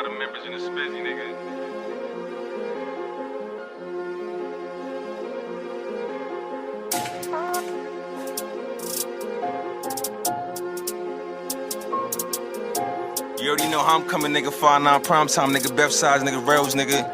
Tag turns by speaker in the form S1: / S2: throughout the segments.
S1: lot of members in the spizzy, nigga. You already know how I'm coming, nigga. 5'9" prime time, nigga. Beth size, nigga. Rails, nigga.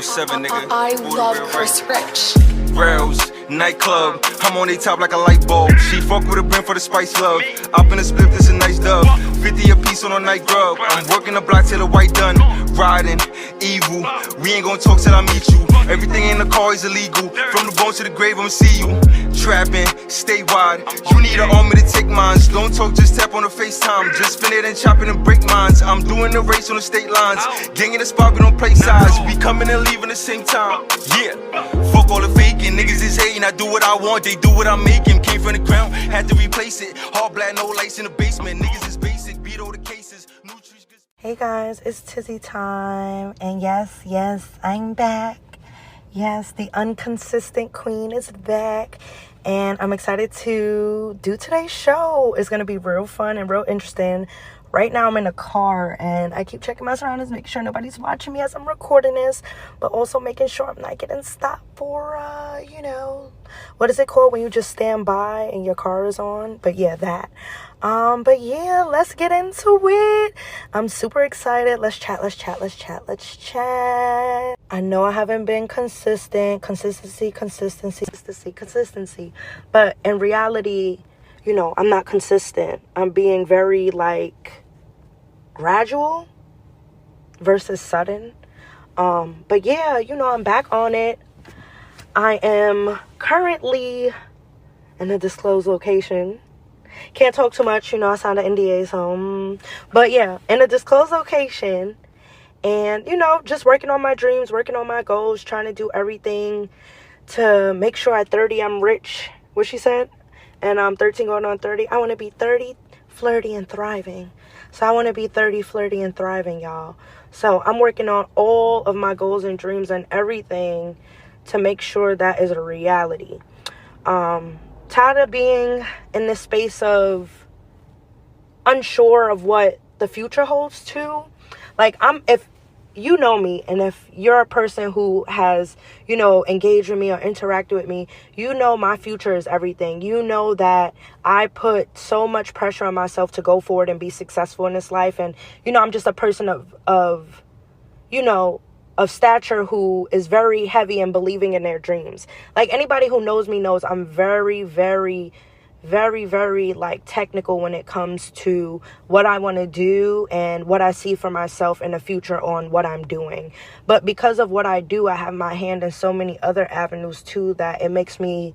S1: 007, nigga.
S2: I love Chris Rich.
S1: Rails, nightclub. I'm on they top like a light bulb. She fuck with a brim for the spice love. Up in the split, this a nice dub. 50 a piece on a night grub. I'm working the block till the white done. Riding, evil. We ain't gonna talk till I meet you. Everything in the car is illegal. From the bone to the grave, I'ma see you. Trapping, stay wide. You need an army to take mines. Don't talk, just tap on the FaceTime. Just spin it and chop it and break mines. I'm doing the race on the state lines. Gang in the spot, we don't play sides. We coming and leaving the same time. Yeah. Fuck all the faking. Niggas is hating. I do what I want. They do what I'm making. Came from the ground, had to replace it. Hard black, no lights in the basement. Niggas is basic. Beat all the cases.
S3: Hey guys, it's Tizzy time. And yes, I'm back. Yes, the inconsistent queen is back. And I'm excited to do today's show. It's going to be real fun and real interesting. Right now I'm in a car and I keep checking my surroundings, making sure nobody's watching me as I'm recording this, but also making sure I'm not getting stopped for, what is it called when you just stand by and your car is on? But yeah, that. But yeah, let's get into it. I'm super excited. Let's chat. I know I haven't been consistent. Consistency. But in reality, I'm not consistent. I'm being very, gradual versus sudden. But yeah, I'm back on it. I am currently in a disclosed location. Can't talk too much, I signed an NDA, so, but yeah, in a disclosed location, and, just working on my dreams, working on my goals, trying to do everything to make sure at 30 I'm rich, what she said, and I'm 13 going on 30. I want to be 30, flirty, and thriving. So I want to be 30, flirty, and thriving, y'all. So I'm working on all of my goals and dreams and everything to make sure that is a reality. Tired of being in this space of unsure of what the future holds too. If you know me, and if you're a person who has, engaged with me or interacted with me, my future is everything. You know that I put so much pressure on myself to go forward and be successful in this life. And, I'm just a person of stature who is very heavy in believing in their dreams. Anybody who knows me knows I'm very, very, very, very technical when it comes to what I want to do and what I see for myself in the future on what I'm doing. But because of what I do, I have my hand in so many other avenues too that it makes me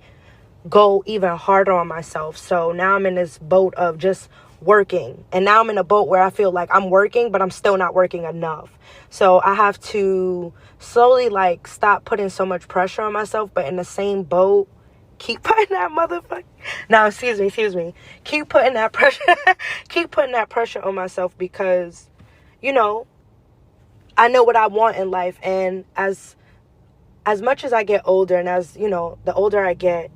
S3: go even harder on myself. So now I'm in this boat of just working, and now I'm in a boat where I feel like I'm working, but I'm still not working enough. So I have to slowly stop putting so much pressure on myself, but in the same boat keep putting that keep putting that pressure on myself, because I know what I want in life. And as much as I get older, and as the older I get,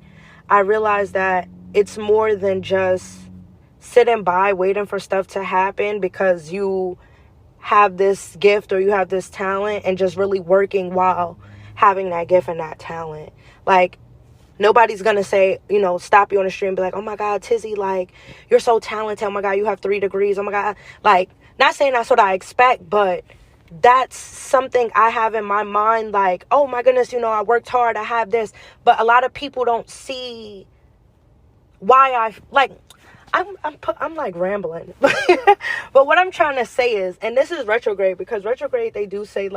S3: I realize that it's more than just sitting by waiting for stuff to happen because you have this gift or you have this talent, and just really working while having that gift and that talent. Nobody's gonna say, stop you on the street and be like, oh my God, Tizzy, you're so talented. Oh my God, you have 3 degrees. Oh my God. Not saying that's what I expect, but that's something I have in my mind. Oh my goodness, I worked hard. I have this. But a lot of people don't see why I'm rambling. But what I'm trying to say is, and this is retrograde, because retrograde, they do say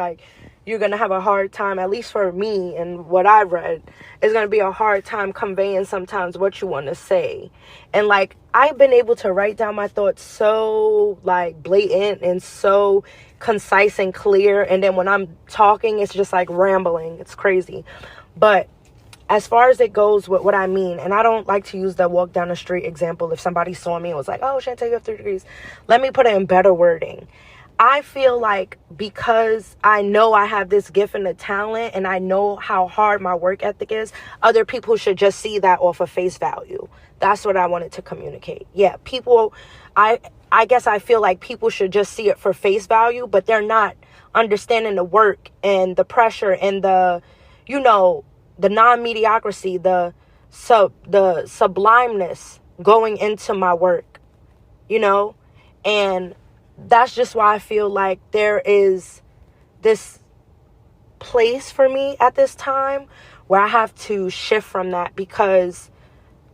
S3: you're going to have a hard time, at least for me and what I've read, it's going to be a hard time conveying sometimes what you want to say. And I've been able to write down my thoughts so blatant and so concise and clear. And then when I'm talking, it's just rambling. It's crazy. But as far as it goes with what I mean, and I don't like to use the walk down the street example. If somebody saw me and was like, oh, Chantizzy, you have 3 degrees. Let me put it in better wording. I feel because I know I have this gift and the talent, and I know how hard my work ethic is, other people should just see that off of face value. That's what I wanted to communicate. Yeah, people, I I guess I feel like people should just see it for face value, but they're not understanding the work and the pressure and the, you know, the non-mediocrity, the sublimeness going into my work, you know? And that's just why I feel like there is this place for me at this time where I have to shift from that because,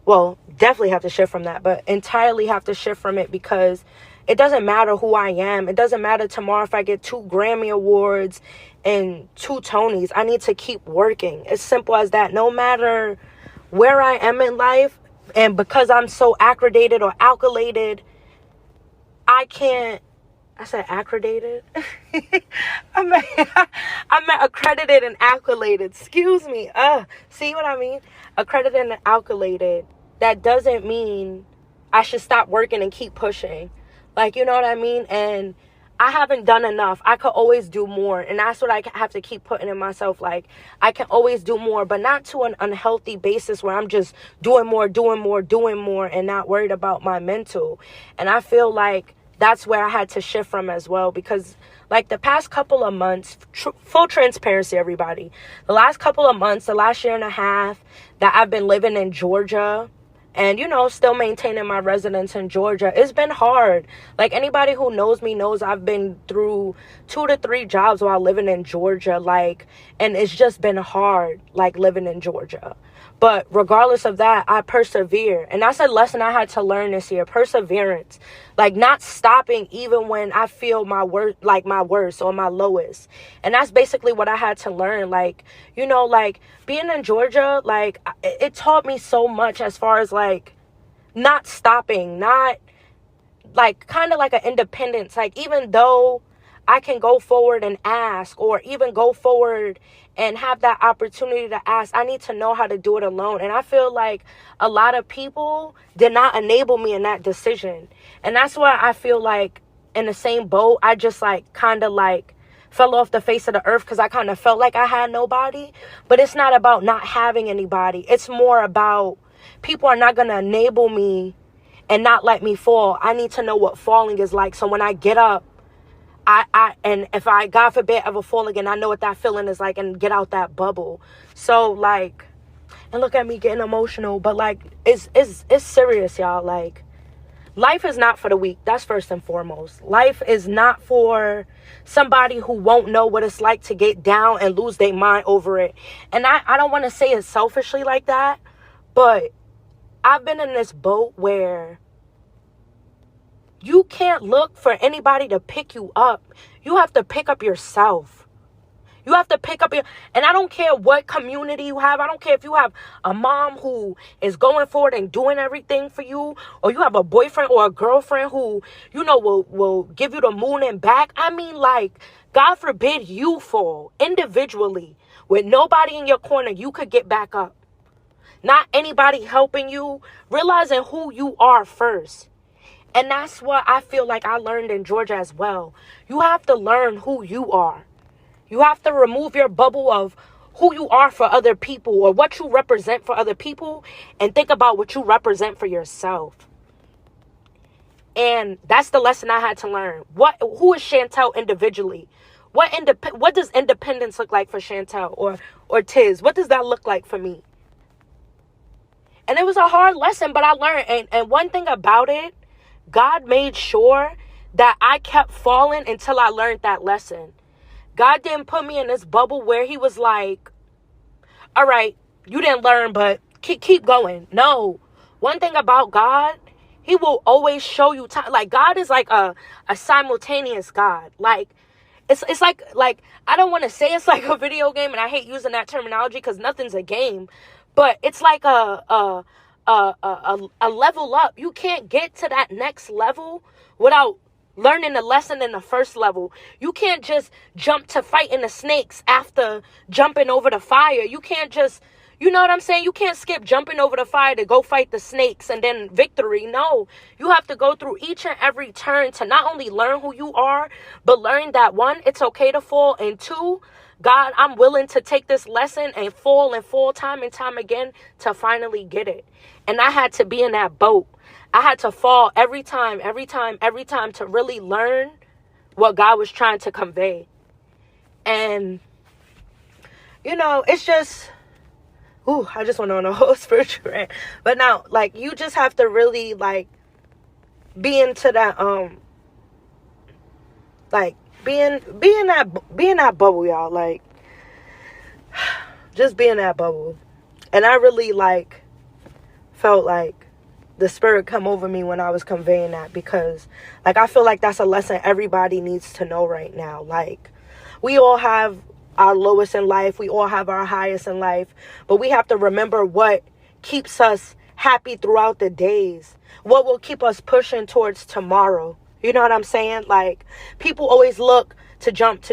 S3: well, definitely have to shift from that, but entirely have to shift from it because it doesn't matter who I am. It doesn't matter tomorrow if I get 2 Grammy Awards and 2 Tonys. I need to keep working. It's simple as that. No matter where I am in life, and because I'm so accredited or calculated, I can't. I said accredited. I meant accredited and accoladed. Excuse me. See what I mean? Accredited and accoladed. That doesn't mean I should stop working and keep pushing. Like, you know what I mean? And I haven't done enough. I could always do more. And that's what I have to keep putting in myself. Like, I can always do more, but not to an unhealthy basis where I'm just doing more, and not worried about my mental. And I feel like that's where I had to shift from as well, because like the past couple of months, full transparency, everybody, the last couple of months, the last year and a half that I've been living in Georgia and, you know, still maintaining my residence in Georgia, it's been hard. Like, anybody who knows me knows I've been through 2 to 3 jobs while living in Georgia, like, and it's just been hard, like, living in Georgia. But regardless of that, I persevere. And that's a lesson I had to learn this year. Perseverance. Like, not stopping even when I feel my worst or my lowest. And that's basically what I had to learn. Like, you know, like, being in Georgia, like, it taught me so much as far as, like, not stopping. Not, like, kind of like an independence. Like, even though I can go forward and ask, or even go forward and have that opportunity to ask, I need to know how to do it alone. And I feel like a lot of people did not enable me in that decision. And that's why I feel like in the same boat, I just like kind of like fell off the face of the earth because I kind of felt like I had nobody. But it's not about not having anybody. It's more about people are not going to enable me and not let me fall. I need to know what falling is like. So when I get up, and if I, God forbid, ever fall again, I know what that feeling is like and get out that bubble. So, like, and look at me getting emotional, but, like, it's serious, y'all. Like, life is not for the weak. That's first and foremost. Life is not for somebody who won't know what it's like to get down and lose their mind over it. And I don't want to say it selfishly like that, but I've been in this boat where you can't look for anybody to pick you up. You have to pick up yourself. You have to pick up and I don't care what community you have. I don't care if you have a mom who is going forward and doing everything for you, or you have a boyfriend or a girlfriend who, you know, will give you the moon and back. I mean, like, God forbid you fall individually with nobody in your corner. You could get back up. Not anybody helping you. Realizing who you are first. And that's what I feel like I learned in Georgia as well. You have to learn who you are. You have to remove your bubble of who you are for other people or what you represent for other people and think about what you represent for yourself. And that's the lesson I had to learn. Who is Chantel individually? What does independence look like for Chantel or Tiz? What does that look like for me? And it was a hard lesson, but I learned. And one thing about it, God made sure that I kept falling until I learned that lesson. God didn't put me in this bubble where he was like, all right, you didn't learn, but keep going. No. One thing about God, he will always show you time. Like, God is like a simultaneous God. Like, it's like I don't want to say it's like a video game, and I hate using that terminology because nothing's a game, but it's like a level up. You can't get to that next level without learning the lesson in the first level. You can't just jump to fighting the snakes after jumping over the fire. You can't just, you know what I'm saying? You can't skip jumping over the fire to go fight the snakes and then victory. No, you have to go through each and every turn to not only learn who you are, but learn that, one, it's okay to fall, and two, God, I'm willing to take this lesson and fall time and time again to finally get it. And I had to be in that boat. I had to fall every time to really learn what God was trying to convey. And, you know, it's just, I just went on a whole spiritual rant. But now, like, you just have to really, like, be into that, like, be in that bubble, y'all. Like, just be in that bubble. And I really, like, felt like the spirit come over me when I was conveying that, because, like, I feel like that's a lesson everybody needs to know right now. Like, we all have our lowest in life. We all have our highest in life. But we have to remember what keeps us happy throughout the days. What will keep us pushing towards tomorrow. You know what I'm saying? Like, people always look to jump.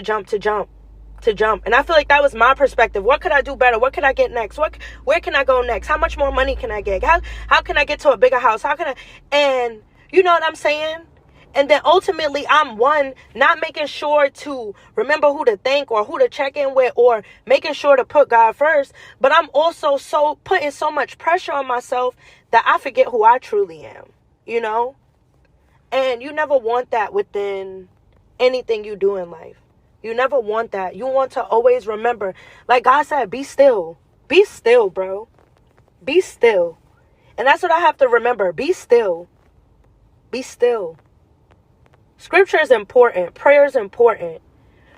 S3: And I feel like that was my perspective. What could I do better? What could I get next? Where can I go next? How much more money can I get? How can I get to a bigger house? And you know what I'm saying? And then ultimately, I'm not making sure to remember who to thank or who to check in with or making sure to put God first. But I'm also putting so much pressure on myself that I forget who I truly am, you know? And you never want that within anything you do in life. You never want that. You want to always remember, like God said, be still. Be still, bro. Be still. And that's what I have to remember. Be still. Be still. Scripture is important. Prayer is important.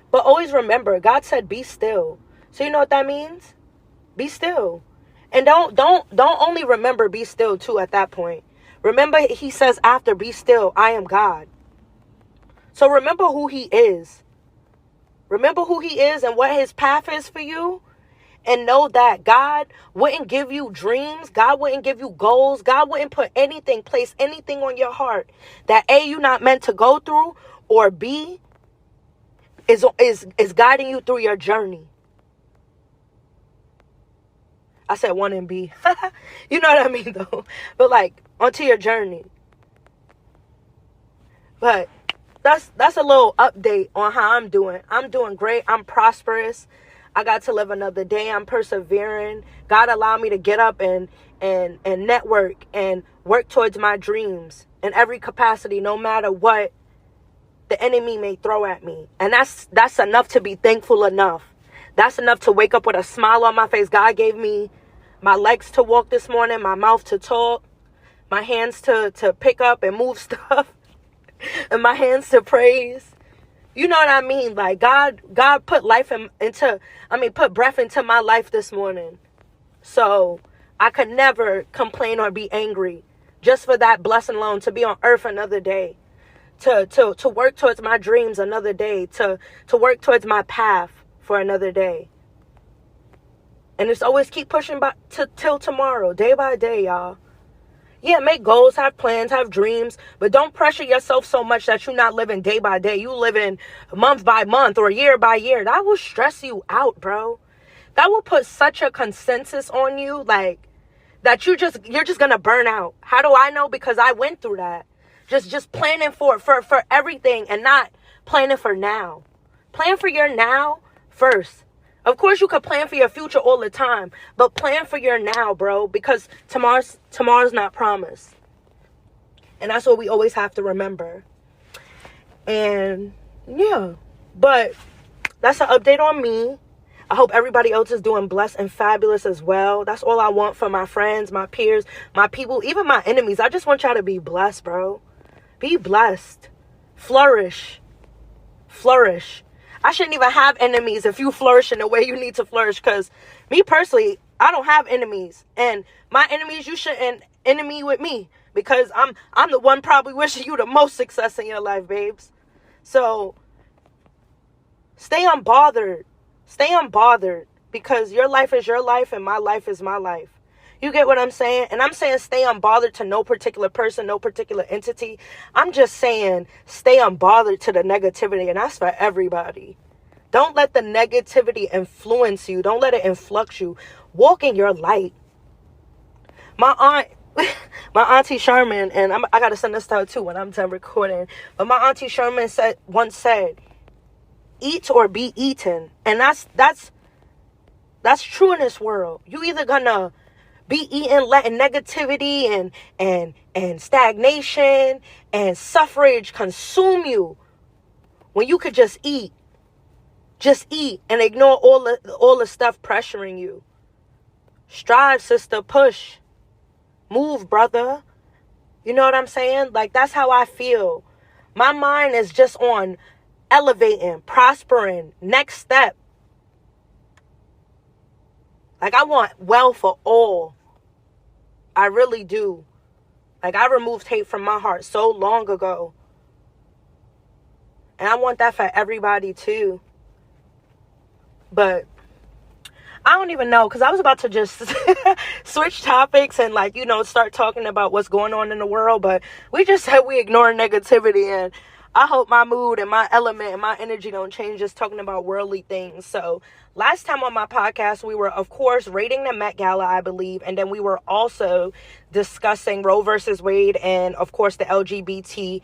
S3: But always remember, God said, be still. So you know what that means? Be still. And don't only remember be still too at that point. Remember, he says after, be still, I am God. So remember who he is. Remember who he is and what his path is for you. And know that God wouldn't give you dreams. God wouldn't give you goals. God wouldn't place anything on your heart that A, you're not meant to go through, or B, is guiding you through your journey. I said 1 and B. You know what I mean, though. But, like, onto your journey. But that's a little update on how I'm doing. I'm doing great. I'm prosperous. I got to live another day. I'm persevering. God allowed me to get up and network and work towards my dreams in every capacity, no matter what the enemy may throw at me. And that's enough to be thankful enough. That's enough to wake up with a smile on my face. God gave me my legs to walk this morning, my mouth to talk, my hands to pick up and move stuff, and my hands to praise. You know what I mean? Like, God put put breath into my life this morning. So I could never complain or be angry just for that blessing alone, to be on earth another day, to work towards my dreams another day, to work towards my path for another day. And it's always keep pushing back till tomorrow, day by day, y'all. Yeah, make goals, have plans, have dreams, but don't pressure yourself so much that you're not living day by day. You living month by month or year by year. That will stress you out, bro. That will put such a consensus on you, like, that you're just gonna burn out. How do I know? Because I went through that. Just planning for everything and not planning for now. Plan for your now first. Of course, you could plan for your future all the time, but plan for your now, bro, because tomorrow's not promised. And that's what we always have to remember. And yeah, but that's an update on me. I hope everybody else is doing blessed and fabulous as well. That's all I want for my friends, my peers, my people, even my enemies. I just want y'all to be blessed, bro. Be blessed. Flourish. Flourish. I shouldn't even have enemies if you flourish in the way you need to flourish. Because me personally, I don't have enemies. And my enemies, you shouldn't enemy with me. Because I'm the one probably wishing you the most success in your life, babes. So stay unbothered. Stay unbothered. Because your life is your life and my life is my life. You get what I'm saying? And I'm saying stay unbothered to no particular person, no particular entity. I'm just saying stay unbothered to the negativity. And that's for everybody. Don't let the negativity influence you. Don't let it influx you. Walk in your light. My auntie Sherman, and I got to send this to her too when I'm done recording. But my auntie Sherman once said, eat or be eaten. And that's true in this world. You either gonna be eating, letting negativity and stagnation and suffrage consume you when you could just eat. Just eat and ignore all the stuff pressuring you. Strive, sister, push. Move, brother. You know what I'm saying? Like, that's how I feel. My mind is just on elevating, prospering, next step. Like, I want well for all. I really do. Like, I removed hate from my heart so long ago. And I want that for everybody too. But I don't even know, because I was about to just switch topics and, like, you know, start talking about what's going on in the world. But we just said we ignore negativity, and I hope my mood and my element and my energy don't change just talking about worldly things. So last time on my podcast, we were, of course, rating the Met Gala, I believe. And then we were also discussing Roe versus Wade and, of course, the LGBTQIA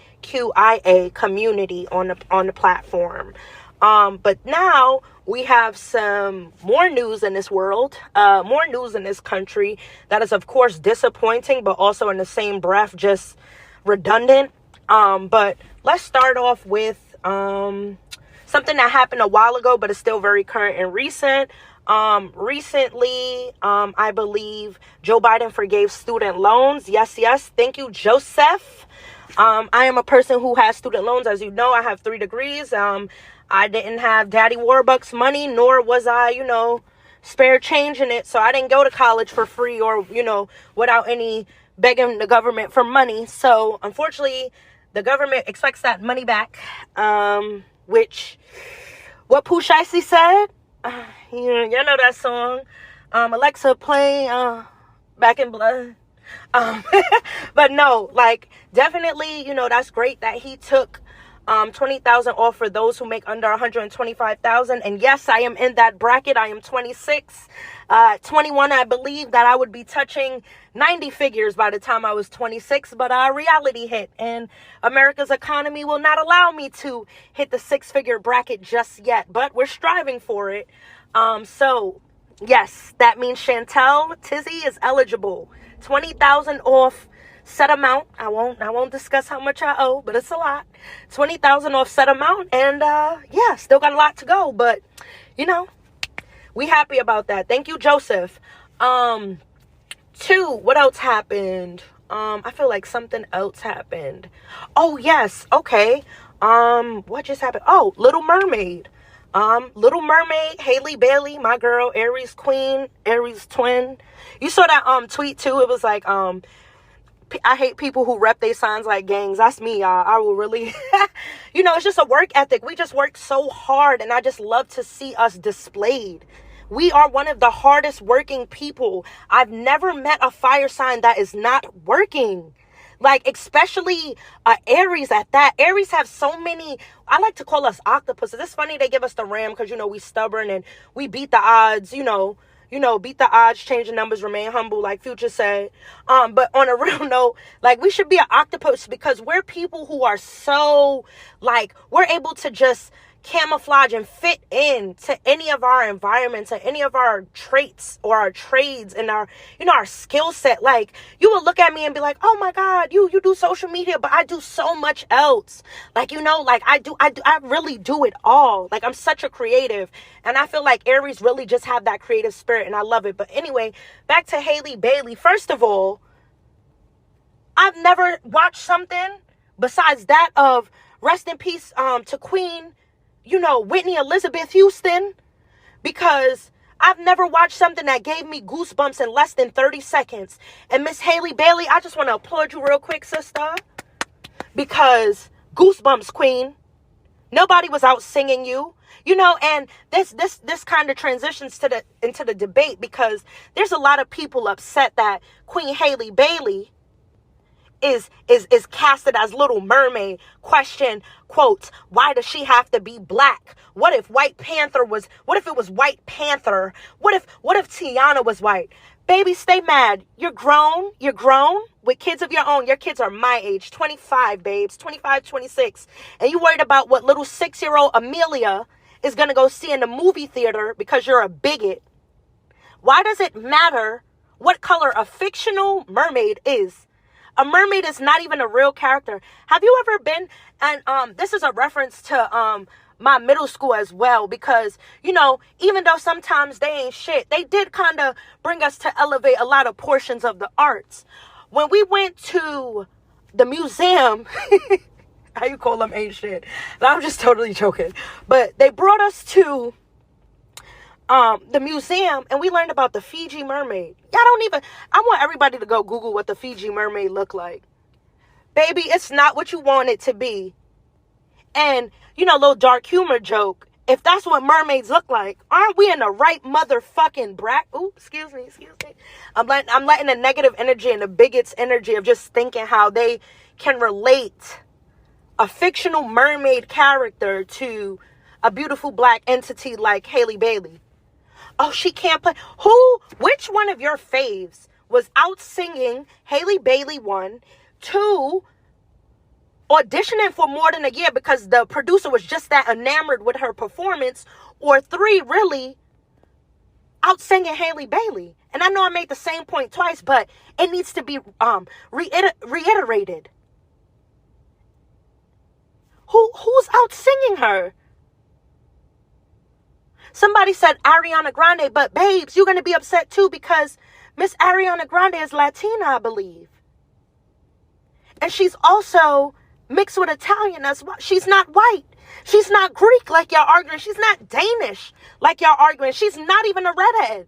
S3: community on the platform. But now we have some more news in this world, more news in this country that is, of course, disappointing, but also in the same breath, just redundant. But let's start off with something that happened a while ago, but is still very current and recent. Recently, I believe Joe Biden forgave student loans. Yes. Thank you, Joseph. I am a person who has student loans. As you know, I have 3 degrees. I didn't have Daddy Warbucks money, nor was I, you know, spare change in it. So I didn't go to college for free or, you know, without any begging the government for money. So unfortunately, the government expects that money back, which, what Pooh Shiesty said, you know that song, Alexa play Back in Blood. But no, like, definitely, you know, that's great that he took $20,000 off for those who make under $125,000. And yes, I am in that bracket. I am 26, 21. I believe that I would be touching 90 figures by the time I was 26, but reality hit, and America's economy will not allow me to hit the 6-figure bracket just yet, but we're striving for it. So yes, that means Chantizzy is eligible. 20,000 off. Set amount. I won't discuss how much I owe, but it's a lot. 20,000 off set amount, and yeah, still got a lot to go, but you know, we happy about that. Thank you, Joseph. 2, what else happened? I feel like something else happened. Oh yes, okay. What just happened? Oh, Little Mermaid. Little Mermaid, Hailey Bailey, my girl, Aries queen, Aries twin. You saw that tweet too. It was like I hate people who rep their signs like gangs. That's me, y'all. I will really, you know, it's just a work ethic. We just work so hard, and I just love to see us displayed. We are one of the hardest working people. I've never met a fire sign that is not working. Like, especially Aries at that. Aries have so many, I like to call us octopuses. It's funny they give us the ram because, you know, we stubborn and we beat the odds, you know, beat the odds, change the numbers, remain humble, like Future said. But on a real note, like, we should be an octopus because we're people who are so, like, we're able to just camouflage and fit in to any of our environments and any of our traits or our trades and our, you know, our skill set. Like, you will look at me and be like, oh my God, you do social media, but I do so much else. Like, you know, like I really do it all. Like, I'm such a creative, and I feel like Aries really just have that creative spirit, and I love it. But anyway, back to Hailey Bailey. First of all, I've never watched something besides that of rest in peace to Queen, you know, Whitney Elizabeth Houston, because I've never watched something that gave me goosebumps in less than 30 seconds. And Miss Hailey Bailey, I just want to applaud you real quick, sister, because goosebumps, Queen. Nobody was out singing you, you know. And this kind of transitions to into the debate, because there's a lot of people upset that Queen Hailey Bailey is casted as Little Mermaid. Question, quote, why does she have to be black? What if it was White Panther? What if Tiana was white? Baby, stay mad. You're grown with kids of your own. Your kids are my age, 25, babes, 25, 26. And you worried about what little 6-year-old Amelia is going to go see in the movie theater because you're a bigot. Why does it matter what color a fictional mermaid is. A mermaid is not even a real character. Have you ever been, and this is a reference to my middle school as well, because, you know, even though sometimes they ain't shit, they did kind of bring us to elevate a lot of portions of the arts. When we went to the museum, how you call them ain't shit? And I'm just totally joking. But they brought us to the museum, and we learned about the Fiji mermaid. I want everybody to go Google what the Fiji mermaid looked like. Baby, it's not what you want it to be. And, you know, little dark humor joke. If that's what mermaids look like, aren't we in the right motherfucking Ooh, excuse me. I'm letting the negative energy and the bigots energy of just thinking how they can relate a fictional mermaid character to a beautiful black entity like Halle Bailey. Oh, she can't play. Which one of your faves was out singing Halle Bailey, 1, 2, auditioning for more than a year because the producer was just that enamored with her performance, or 3, really out singing Halle Bailey? And I know I made the same point twice, but it needs to be reiterated. Who's out singing her? Somebody said Ariana Grande, but babes, you're going to be upset too because Miss Ariana Grande is Latina, I believe. And she's also mixed with Italian as well. She's not white. She's not Greek like y'all arguing. She's not Danish like y'all arguing. She's not even a redhead.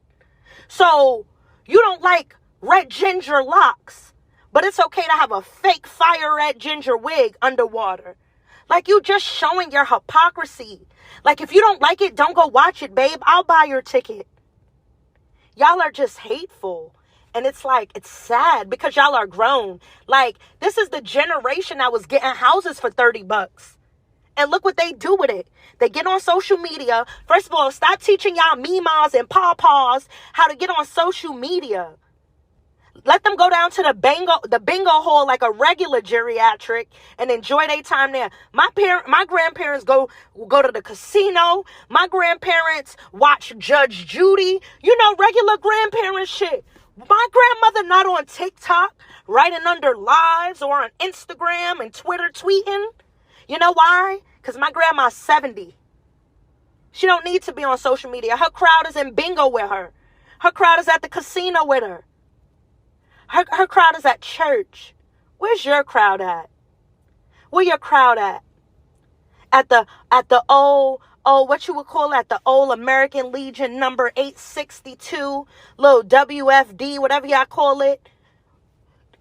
S3: So you don't like red ginger locks, but it's okay to have a fake fire red ginger wig underwater. Like, you just showing your hypocrisy. Like, if you don't like it, don't go watch it, babe. I'll buy your ticket. Y'all are just hateful. And it's like, it's sad because y'all are grown. Like, this is the generation that was getting houses for $30. And look what they do with it. They get on social media. First of all, stop teaching y'all memas and pawpaws how to get on social media. Let them go down to the bingo hall like a regular geriatric and enjoy their time there. My grandparents go to the casino. My grandparents watch Judge Judy. You know, regular grandparent shit. My grandmother not on TikTok writing under lives or on Instagram and Twitter tweeting. You know why? Because my grandma's 70. She don't need to be on social media. Her crowd is in bingo with her. Her crowd is at the casino with her. Her crowd is at church. Where's your crowd at? Where your crowd at? At the old, what you would call at the old American Legion number 862, little WFD, whatever y'all call it.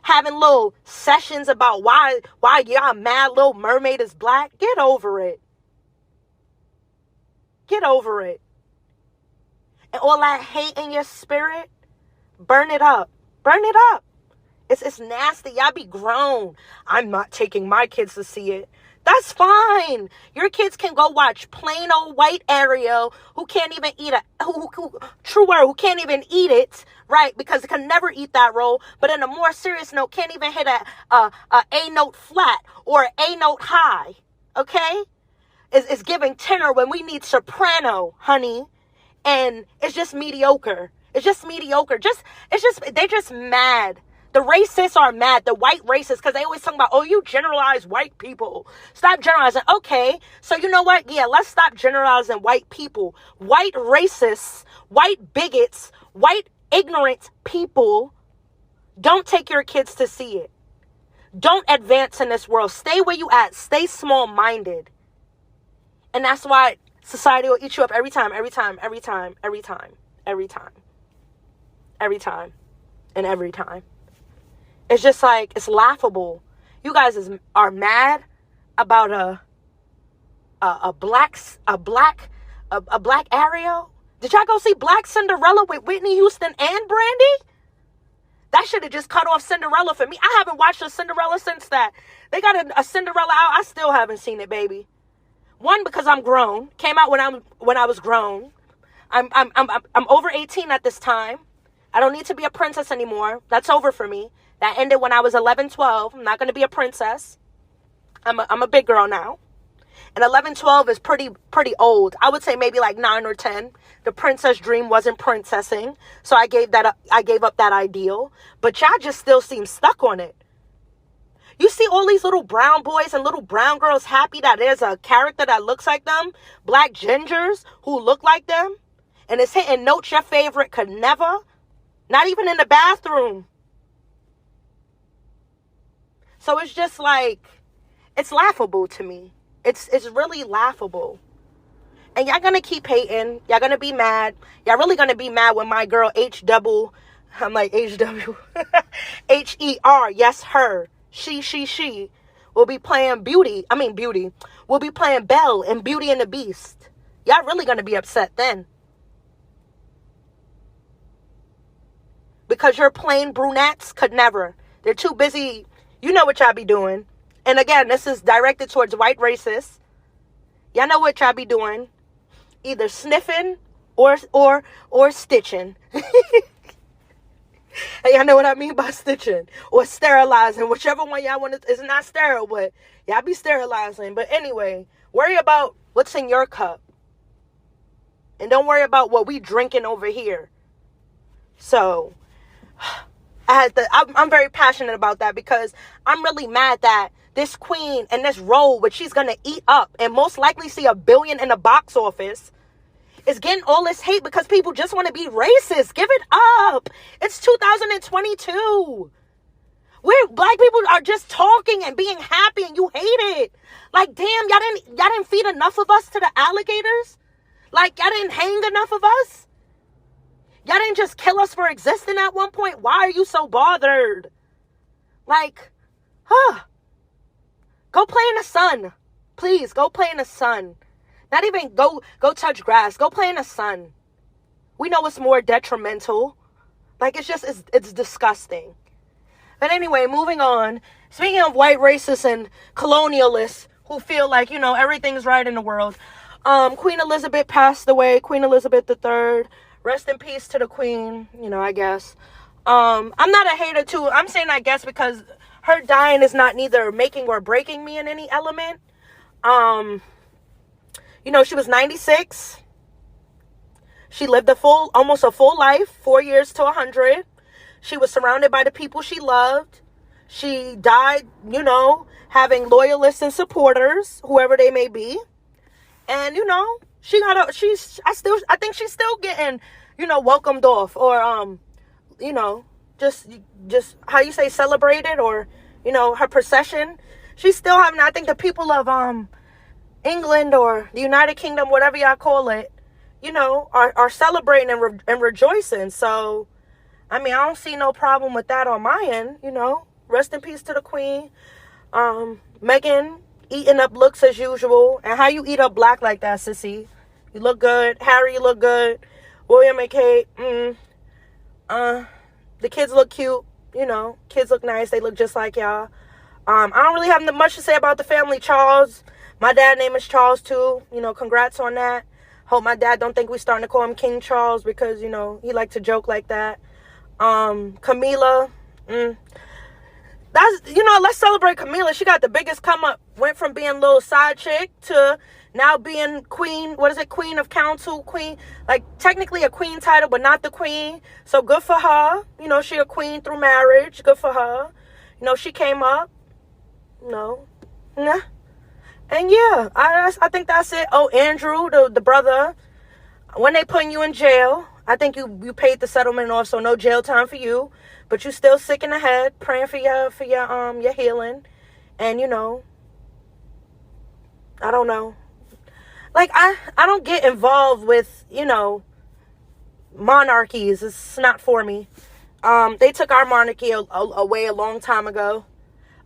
S3: Having little sessions about why y'all mad Little Mermaid is black. Get over it. Get over it. And all that hate in your spirit, burn it up. Burn it up. It's nasty. Y'all be grown. I'm not taking my kids to see it. That's fine. Your kids can go watch plain old white Ariel who can't even eat who can't even eat it, right? Because it can never eat that role. But in a more serious note, can't even hit a note flat or A note high. Okay? It's giving tenor when we need soprano, honey. And it's just mediocre. It's just mediocre. They're just mad. The racists are mad. The white racists, because they always talk about, oh, you generalize white people. Stop generalizing. Okay, so you know what? Yeah, let's stop generalizing white people. White racists, white bigots, white ignorant people, don't take your kids to see it. Don't advance in this world. Stay where you at. Stay small-minded. And that's why society will eat you up every time. It's just like, it's laughable. You guys are mad about a black Ariel. Did y'all go see Black Cinderella with Whitney Houston and Brandy? That should have just cut off Cinderella for me. I haven't watched a Cinderella since that. They got a Cinderella out. I still haven't seen it, baby. One, because I'm grown. Came out when I was grown. I'm over 18 at this time. I don't need to be a princess anymore. That's over for me. That ended when I was 11, 12. I'm not going to be a princess. I'm a big girl now. And 11, 12 is pretty old. I would say maybe like 9 or 10. The princess dream wasn't princessing. So I gave up that ideal. But y'all just still seem stuck on it. You see all these little brown boys and little brown girls happy that there's a character that looks like them. Black gingers who look like them. And it's hitting notes your favorite could never. Not even in the bathroom. So it's just like, it's laughable to me. It's really laughable. And y'all gonna keep hating. Y'all gonna be mad. Y'all really gonna be mad when my girl I'm like HW. HER, yes, her. She will be playing Beauty. Will be playing Belle in Beauty and the Beast. Y'all really gonna be upset then. Because your plain brunettes could never. They're too busy. You know what y'all be doing. And again, this is directed towards white racists. Y'all know what y'all be doing. Either sniffing or stitching. And y'all know what I mean by stitching. Or sterilizing. Whichever one y'all want to. It's not sterile, but y'all be sterilizing. But anyway, worry about what's in your cup. And don't worry about what we drinking over here. So, I'm very passionate about that because I'm really mad that this queen and this role, which she's going to eat up and most likely see $1 billion in the box office, is getting all this hate because people just want to be racist. Give it up. It's 2022. Where black people are just talking and being happy and you hate it. Like, damn, y'all didn't feed enough of us to the alligators? Like, y'all didn't hang enough of us? Y'all didn't just kill us for existing at one point? Why are you so bothered? Like, go play in the sun. Please, go play in the sun. Not even go touch grass. Go play in the sun. We know it's more detrimental. Like, it's disgusting. But anyway, moving on. Speaking of white racists and colonialists who feel like, everything's right in the world. Queen Elizabeth passed away. Queen Elizabeth III. Rest in peace to the queen, I guess. I'm not a hater too. I'm saying I guess because her dying is not neither making or breaking me in any element. She was 96. She lived almost a full life, 4 years to 100. She was surrounded by the people she loved. She died, having loyalists and supporters, whoever they may be. And, I think she's still getting, welcomed off or, just how you say celebrated or, her procession. She's still having, I think the people of, England or the United Kingdom, whatever y'all call it, are celebrating and rejoicing. So, I don't see no problem with that on my end, Rest in peace to the queen. Meghan eating up looks as usual. And how you eat up black like that, sissy? You look good. Harry, you look good. William and Kate, the kids look cute. Kids look nice. They look just like y'all. I don't really have much to say about the family. Charles, my dad's name is Charles too. Congrats on that. Hope my dad don't think we starting to call him King Charles because, he like to joke like that. Camilla, that's, let's celebrate Camilla. She got the biggest come up. Went from being a little side chick to now being queen. What is it? Queen of council, queen. Like, technically a queen title, but not the queen. So good for her. She a queen through marriage. Good for her. She came up. Nah. And yeah, I think that's it. Oh, Andrew, the brother. When they putting you in jail, I think you paid the settlement off, so no jail time for you. But you still sick in the head, praying for your healing. And I don't know. Like, I don't get involved with, monarchies. It's not for me. They took our monarchy away a long time ago.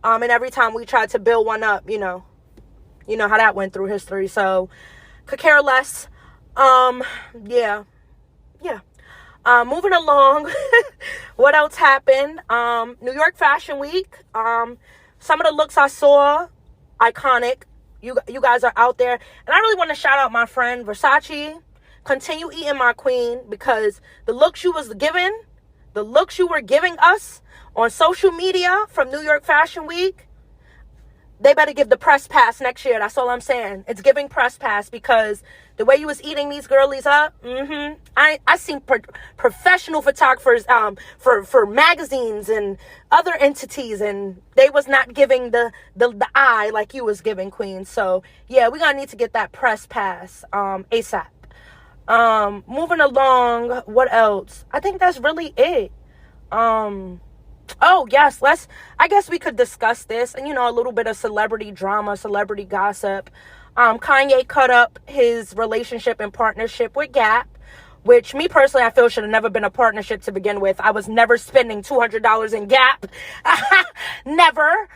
S3: And every time we tried to build one up, you know how that went through history. So, could care less. Yeah. Moving along. What else happened? New York Fashion Week. Some of the looks I saw, iconic. You guys are out there. And I really want to shout out my friend Versace. Continue eating, my queen, because the looks you were giving us on social media from New York Fashion Week, they better give the press pass next year. That's all I'm saying. It's giving press pass, because the way you was eating these girlies up, I seen professional photographers for magazines and other entities, and they was not giving the eye like you was giving, Queen. So yeah, we gonna need to get that press pass ASAP. Moving along, what else? I think that's really it. Oh yes, I guess we could discuss this, and a little bit of celebrity drama, celebrity gossip. Kanye cut up his relationship and partnership with Gap, which me personally, I feel should have never been a partnership to begin with. I was never spending $200 in Gap. Never.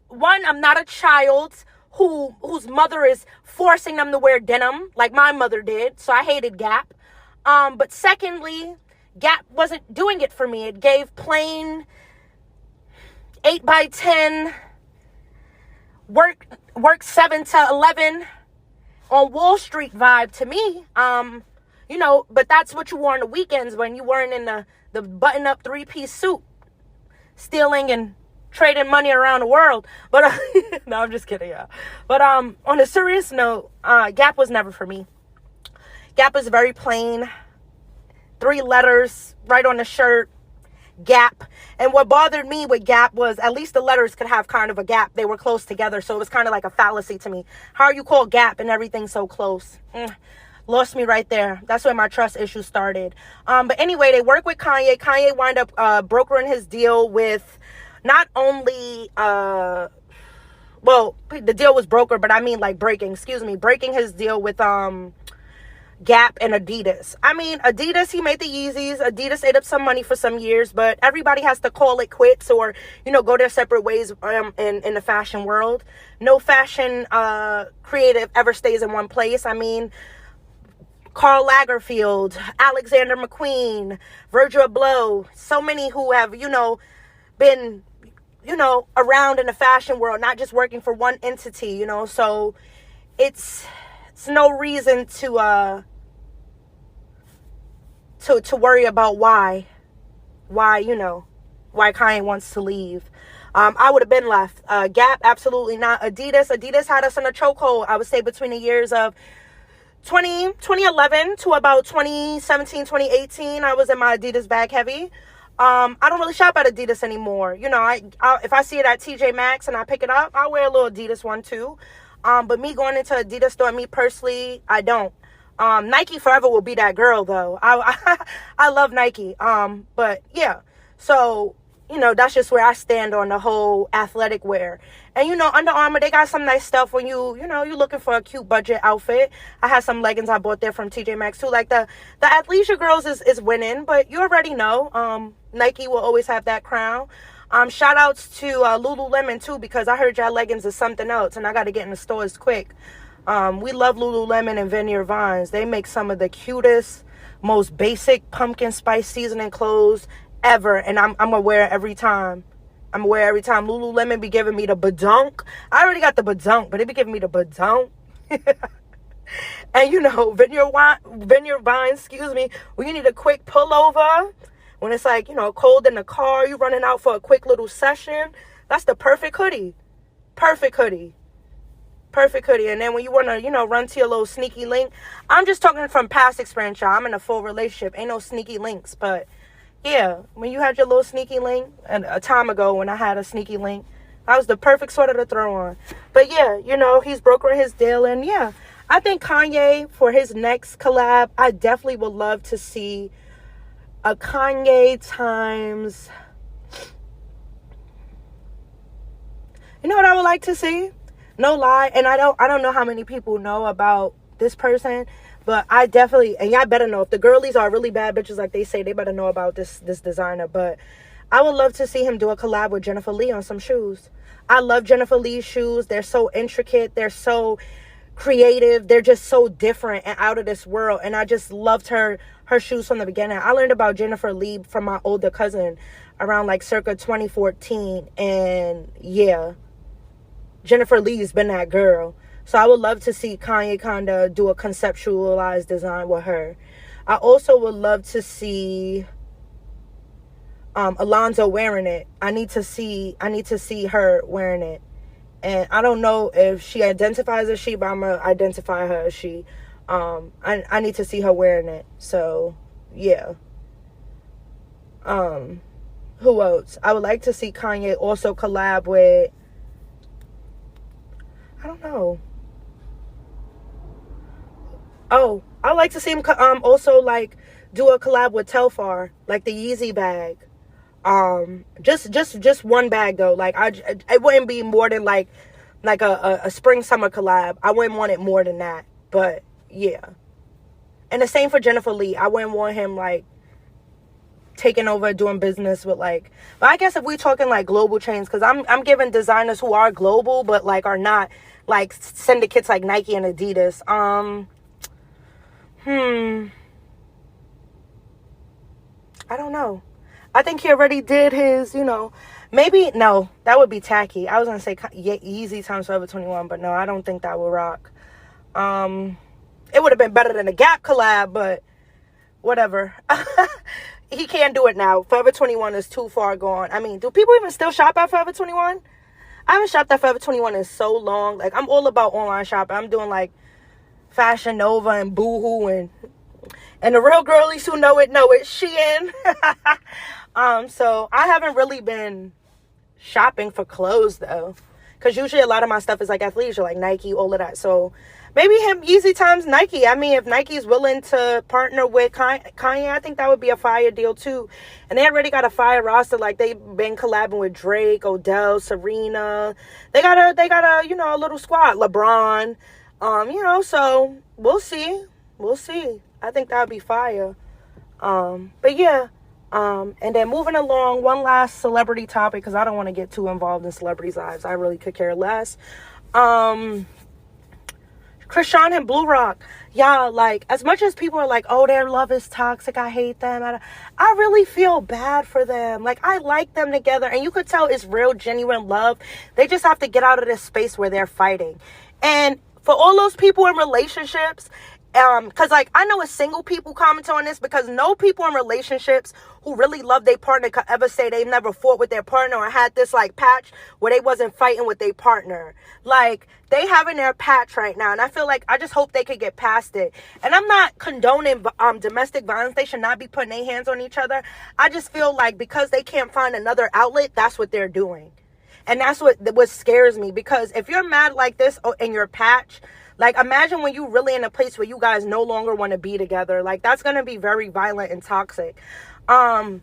S3: One, I'm not a child whose mother is forcing them to wear denim like my mother did, so I hated Gap. But secondly, Gap wasn't doing it for me. It gave plain 8x10 work 7 to 11 on Wall Street vibe to me. But that's what you wore on the weekends when you weren't in the button-up 3-piece suit, stealing and trading money around the world. But no, I'm just kidding, yeah. But on a serious note, Gap was never for me. Gap is very plain. 3 letters right on the shirt, Gap. And what bothered me with Gap was at least the letters could have kind of a gap. They were close together, so it was kind of like a fallacy to me. How are you called Gap and everything's so close? Lost me right there. That's where my trust issue started. But anyway, they work with Kanye. Kanye wind up brokering his deal with not only the deal was brokered, but I mean like breaking his deal with Gap and Adidas. I mean, Adidas, he made the Yeezys. Adidas ate up some money for some years, but everybody has to call it quits or, go their separate ways in the fashion world. No fashion creative ever stays in one place. I mean, Karl Lagerfeld, Alexander McQueen, Virgil Abloh, so many who have, been, around in the fashion world, not just working for one entity, so it's no reason to worry about why Kanye wants to leave. I would have been left. Gap, absolutely not. Adidas had us in a chokehold, I would say, between the years of 2011 to about 2017, 2018. I was in my Adidas bag heavy. I don't really shop at Adidas anymore. If I see it at TJ Maxx and I pick it up, I'll wear a little Adidas one too. But me going into Adidas store, me personally, I don't. Nike forever will be that girl though. I love Nike. But yeah, so, that's just where I stand on the whole athletic wear. And, Under Armour, they got some nice stuff when you're looking for a cute budget outfit. I had some leggings I bought there from TJ Maxx too. Like the athleisure girls is winning, but you already know, Nike will always have that crown. Shout outs to Lululemon too, because I heard y'all leggings is something else and I got to get in the stores quick. We love Lululemon and Vineyard Vines. They make some of the cutest, most basic pumpkin spice seasoning clothes ever, and I'm gonna wear it every time. Lululemon be giving me the badunk. I already got the badunk, but they be giving me the badunk. And Vineyard Vines, when you need a quick pullover, when it's like, cold in the car, you running out for a quick little session, that's the perfect hoodie. And then when you want to, run to your little sneaky link, I'm just talking from past experience, y'all. I'm in a full relationship. Ain't no sneaky links. But yeah, when you had your little sneaky link, and a time ago when I had a sneaky link, that was the perfect sweater to throw on. But yeah, he's brokering his deal. And yeah, I think Kanye, for his next collab, I definitely would love to see a Kanye times. You know what I would like to see? No lie, and I don't know how many people know about this person, but I definitely, and y'all better know, if the girlies are really bad bitches like they say, they better know about this designer. But I would love to see him do a collab with Jennifer Lee on some shoes. I love Jennifer Lee's shoes. They're so intricate. They're so creative. They're just so different and out of this world. And I just loved her shoes from the beginning. I learned about Jennifer Lee from my older cousin around like circa 2014. And yeah, Jennifer Lee's been that girl. So I would love to see Kanye kind of do a conceptualized design with her. I also would love to see Alonzo wearing it. I need to see her wearing it. And I don't know if she identifies as she, but I'm gonna identify her as she. I need to see her wearing it. So yeah. Who else? I would like to see Kanye also collab with, I don't know. Oh, I'd like to see him also like do a collab with Telfar, like the Yeezy bag. Just one bag though. Like it wouldn't be more than like a spring summer collab. I wouldn't want it more than that. But yeah. And the same for Jennifer Lee. I wouldn't want him like taking over doing business with like, but I guess if we're talking like global chains, because I'm giving designers who are global but like are not like syndicates like Nike and Adidas. I don't know. I think he already did his, maybe, no, that would be tacky. I was going to say Yeezy times Forever 21, but no, I don't think that would rock. It would have been better than a Gap collab, but whatever. He can't do it now. Forever 21 is too far gone. I mean, do people even still shop at Forever 21? I haven't shopped at Forever 21 in so long. Like, I'm all about online shopping. I'm doing, like, Fashion Nova and Boohoo and the real girlies who know it, Shein. So I haven't really been shopping for clothes, though. Because usually a lot of my stuff is, like, athleisure, like Nike, all of that. So maybe him, Yeezy times Nike. I mean, if Nike's willing to partner with Kanye, I think that would be a fire deal, too. And they already got a fire roster. Like, they've been collabing with Drake, Odell, Serena. They got a a little squad. LeBron. So we'll see. We'll see. I think that would be fire. But yeah. And then moving along, one last celebrity topic, because I don't want to get too involved in celebrities' lives. I really could care less. Krishan and Blue Rock. Y'all, like, as much as people are like, oh, their love is toxic, I hate them, I really feel bad for them. Like, I like them together, and you could tell it's real, genuine love. They just have to get out of this space where they're fighting. And for all those people in relationships, because like I know it's single people comment on this, because no people in relationships who really love their partner could ever say they never fought with their partner or had this like patch where they wasn't fighting with their partner. Like, they having their patch right now, and I feel like I just hope they could get past it. And I'm not condoning domestic violence. They should not be putting their hands on each other. I just feel like because they can't find another outlet, that's what they're doing. And that's what scares me, because if you're mad like this in your patch, like, imagine when you really in a place where you guys no longer want to be together. Like, that's going to be very violent and toxic. That's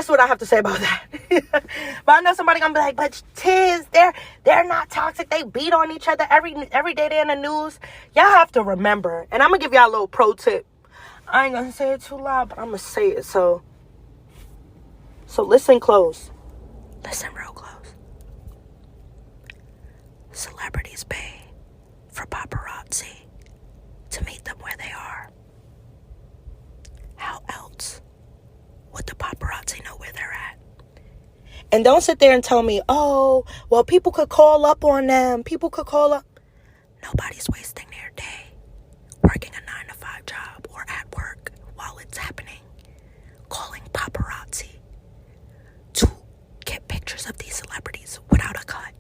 S3: what I have to say about that. But I know somebody going to be like, but Tiz, they're not toxic. They beat on each other every day they're in the news. Y'all have to remember. And I'm going to give y'all a little pro tip. I ain't going to say it too loud, but I'm going to say it. So listen close. Listen real close. Celebrities pay for paparazzi to meet them where they are. How else would the paparazzi know where they're at? And don't sit there and tell me, oh, well, people could call up on them. People could call up. Nobody's wasting their day working a 9-to-5 job or at work while it's happening, calling paparazzi to get pictures of these celebrities without a cut.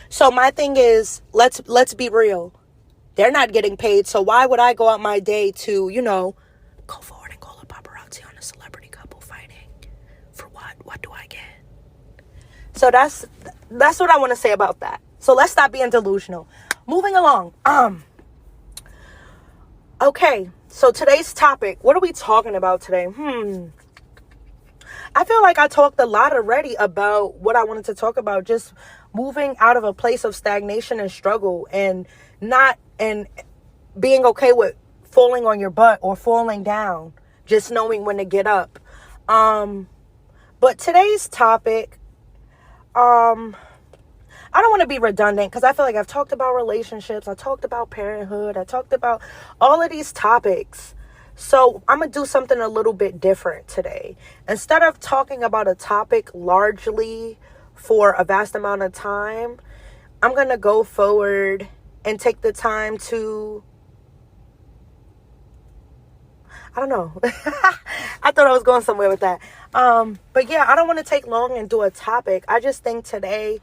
S3: So my thing is, let's be real. They're not getting paid, so why would I go out my day to, go forward and call a paparazzi on a celebrity couple fighting? For what? What do I get? So that's what I want to say about that. So let's stop being delusional. Moving along. Okay, so today's topic, what are we talking about today? I feel like I talked a lot already about what I wanted to talk about, just moving out of a place of stagnation and struggle, and being okay with falling on your butt or falling down, just knowing when to get up. But today's topic, I don't want to be redundant, because I feel like I've talked about relationships, I talked about parenthood, I talked about all of these topics. So I'm going to do something a little bit different today. Instead of talking about a topic largely for a vast amount of time, I'm going to go forward and take the time to, I don't know. I thought I was going somewhere with that. But yeah, I don't want to take long and do a topic. I just think today,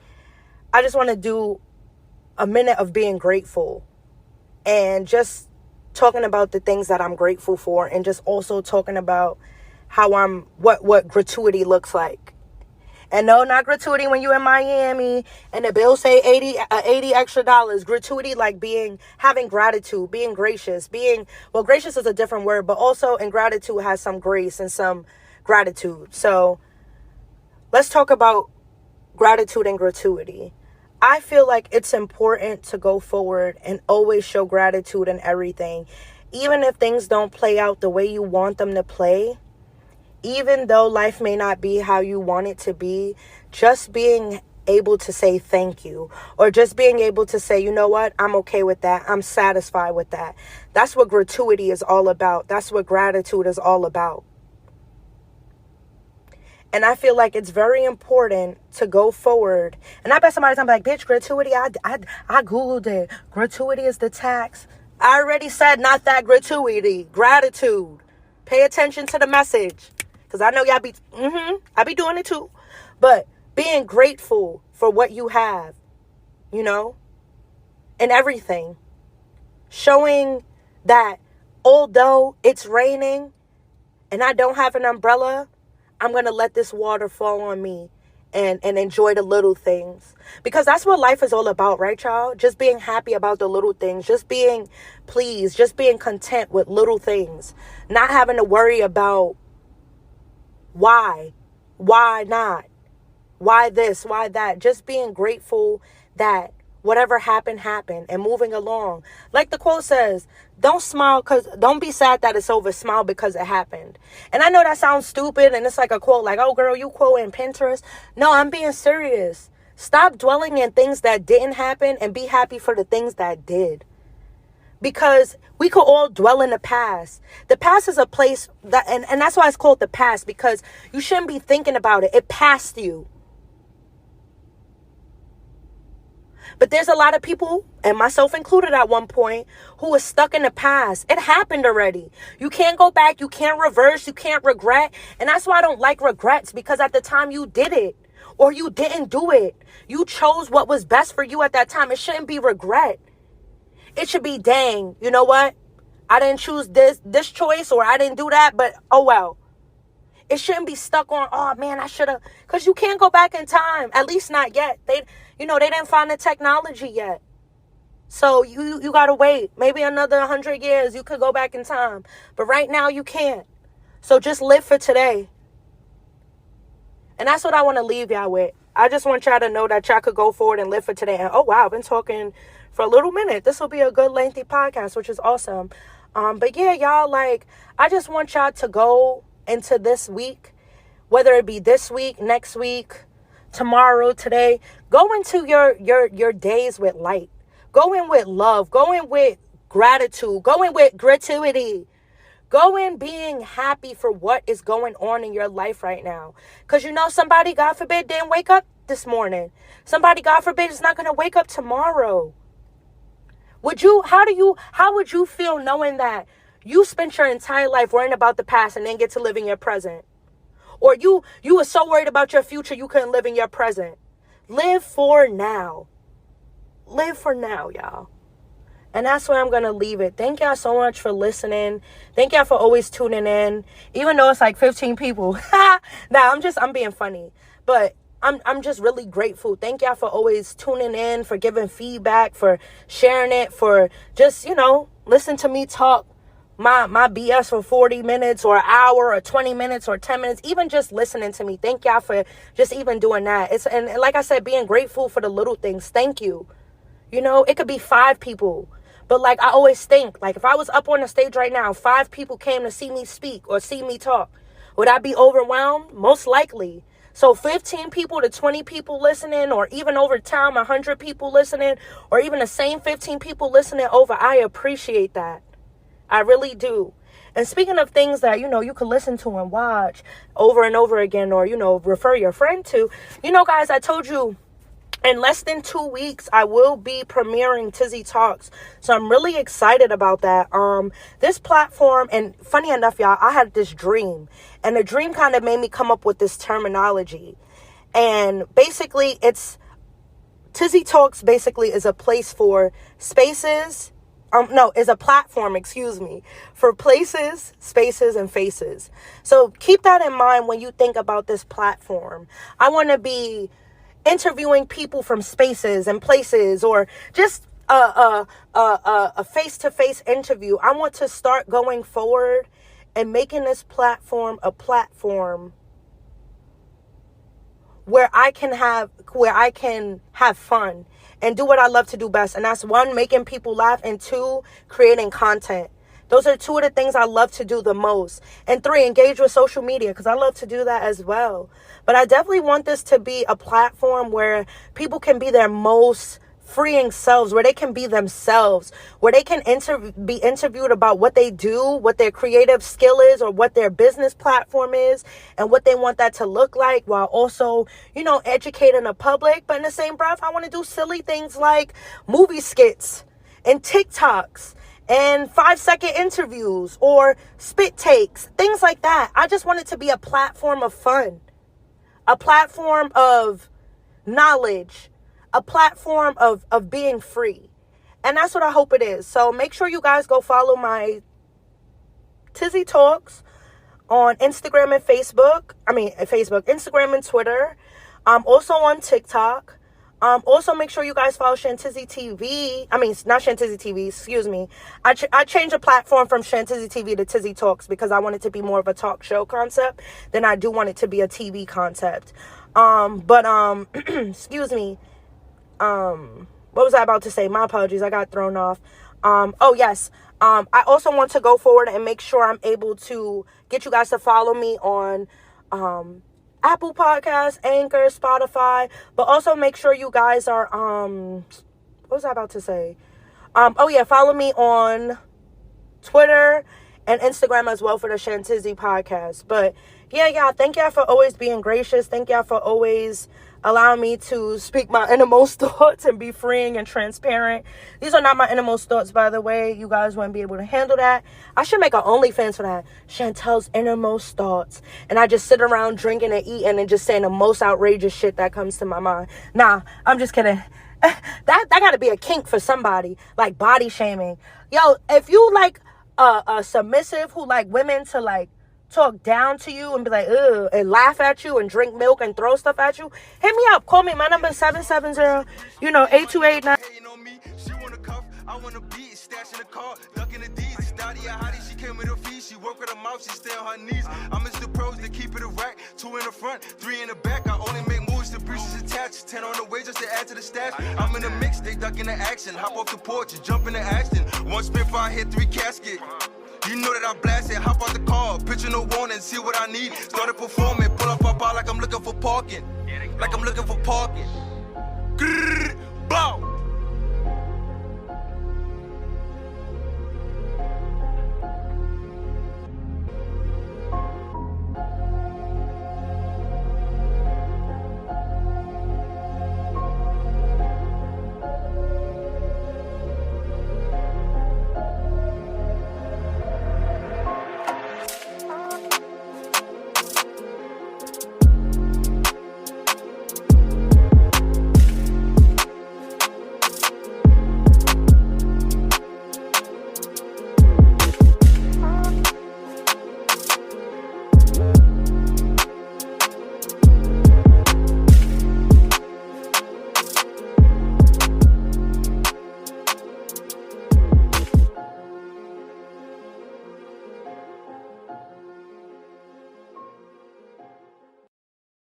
S3: I just want to do a minute of being grateful and just talking about the things that I'm grateful for, and just also talking about how what gratuity looks like. And no, not gratuity when you're in Miami and the bill say $80 extra dollars. Gratuity like having gratitude, being gracious, gracious is a different word, but also in gratitude has some grace and some gratitude. So let's talk about gratitude and gratuity. I feel like it's important to go forward and always show gratitude in everything. Even if things don't play out the way you want them to play, even though life may not be how you want it to be, just being able to say thank you, or just being able to say, you know what, I'm okay with that. I'm satisfied with that. That's what gratuity is all about. That's what gratitude is all about. And I feel like it's very important to go forward. And I bet somebody's like, bitch, gratuity, I Googled it. Gratuity is the tax. I already said not that gratuity. Gratitude. Pay attention to the message. Because I know y'all I be doing it too. But being grateful for what you have, and everything. Showing that although it's raining and I don't have an umbrella, I'm going to let this water fall on me and enjoy the little things. Because that's what life is all about, right, y'all? Just being happy about the little things. Just being pleased. Just being content with little things. Not having to worry about why not, why this, why that. Just being grateful that whatever happened, and moving along. Like the quote says, don't be sad that it's over. Smile because it happened. And I know that sounds stupid, and it's like a quote like, oh girl, you quoting Pinterest. No, I'm being serious. Stop dwelling in things that didn't happen and be happy for the things that did. Because we could all dwell in the past. The past is a place that, and that's why it's called the past, because you shouldn't be thinking about it. It passed you. But there's a lot of people, and myself included at one point, who is stuck in the past. It happened already. You can't go back. You can't reverse. You can't regret. And that's why I don't like regrets, because at the time you did it or you didn't do it. You chose what was best for you at that time. It shouldn't be regret. It should be, dang, you know what? I didn't choose this choice, or I didn't do that, but oh well. It shouldn't be stuck on, oh man, I should have, because you can't go back in time. At least not yet. They didn't find the technology yet. So you got to wait. Maybe another 100 years you could go back in time. But right now you can't. So just live for today. And that's what I want to leave y'all with. I just want y'all to know that y'all could go forward and live for today. And oh wow, I've been talking for a little minute. This will be a good lengthy podcast, which is awesome. But yeah, y'all, I just want y'all to go into this week, whether it be this week, next week, tomorrow, today. Go into your days with light. Go in with love. Go in with gratitude. Go in with gratuity. Go in being happy for what is going on in your life right now. Because somebody, God forbid, didn't wake up this morning. Somebody, God forbid, is not going to wake up tomorrow. How would you feel knowing that you spent your entire life worrying about the past and then get to live in your present? Or you were so worried about your future you couldn't live in your present. Live for now. Live for now, y'all. And that's where I'm going to leave it. Thank y'all so much for listening. Thank y'all for always tuning in. Even though it's like 15 people. Nah, I'm being funny. But I'm just really grateful. Thank y'all for always tuning in, for giving feedback, for sharing it, for just, listen to me talk my BS for 40 minutes or an hour or 20 minutes or 10 minutes, even just listening to me. Thank y'all for just even doing that. And like I said, being grateful for the little things. Thank you. It could be 5 people. But I always think, if I was up on the stage right now, 5 people came to see me speak or see me talk, would I be overwhelmed? Most likely. So 15 people to 20 people listening, or even over time, 100 people listening, or even the same 15 people listening over, I appreciate that. I really do. And speaking of things that, you can listen to and watch over and over again, or, refer your friend to, guys, I told you, in less than 2 weeks, I will be premiering Tizzy Talks. So I'm really excited about that. This platform, and funny enough, y'all, I had this dream. And the dream kind of made me come up with this terminology. And basically, it's Tizzy Talks basically is a place for spaces. Is a platform, for places, spaces, and faces. So keep that in mind when you think about this platform. I want to be interviewing people from spaces and places, or just a face-to-face interview. I want to start going forward and making this platform a platform where I can have fun and do what I love to do best. And that's 1, making people laugh, and 2, creating content. Those are 2 of the things I love to do the most. And 3, engage with social media, because I love to do that as well. But I definitely want this to be a platform where people can be their most freeing selves, where they can be themselves, where they can be interviewed about what they do, what their creative skill is, or what their business platform is, and what they want that to look like, while also, educating the public. But in the same breath, I want to do silly things like movie skits and TikToks and 5-second interviews or spit takes, things like that. I just want it to be a platform of fun, a platform of knowledge, a platform of being free. And that's what I hope it is. So make sure you guys go follow my Tizzy Talks on Instagram and Facebook. Instagram and Twitter. Also on TikTok. Also make sure you guys follow Chantizzy TV. Not Chantizzy TV, excuse me. I changed the platform from Chantizzy TV to Tizzy Talks because I want it to be more of a talk show concept than I do want it to be a TV concept. Excuse me. What was I about to say? My apologies. I got thrown off. Yes. I also want to go forward and make sure I'm able to get you guys to follow me on, Apple Podcasts, Anchor, Spotify, but also make sure you guys are, what was I about to say? Follow me on Twitter and Instagram as well for the Chantizzy podcast. But yeah, thank y'all for always being gracious. Thank y'all for always allowing me to speak my innermost thoughts and be freeing and transparent. These are not my innermost thoughts, by the way. You guys wouldn't be able to handle that. I should make an OnlyFans for that. Chantel's innermost thoughts. And I just sit around drinking and eating and just saying the most outrageous shit that comes to my mind. Nah, I'm just kidding. That gotta be a kink for somebody. Like body shaming. Yo, if you like a submissive who like women to like talk down to you and be like, ugh, and laugh at you and drink milk and throw stuff at you, hit me up. Call me. My number is 770, 8289.
S1: Hating on me, she wanna cuff, I wanna beat, stash in the car, ducking the D's. Daddy a hottie, she came with her feet, she work with her mouth, she stay on her knees. I'm Mr. Pros to keep it a rack, 2 in the front, 3 in the back. I only make moves, the breeches attached, 10 on the way just to add to the stash. I'm in the mix, they ducking the action, hop off the porch and jump in the action. 1 spin fire, hit 3 casket. You know that I blast it, hop out the car, picture no warning, see what I need. Started performing, pull up like I'm looking for parking.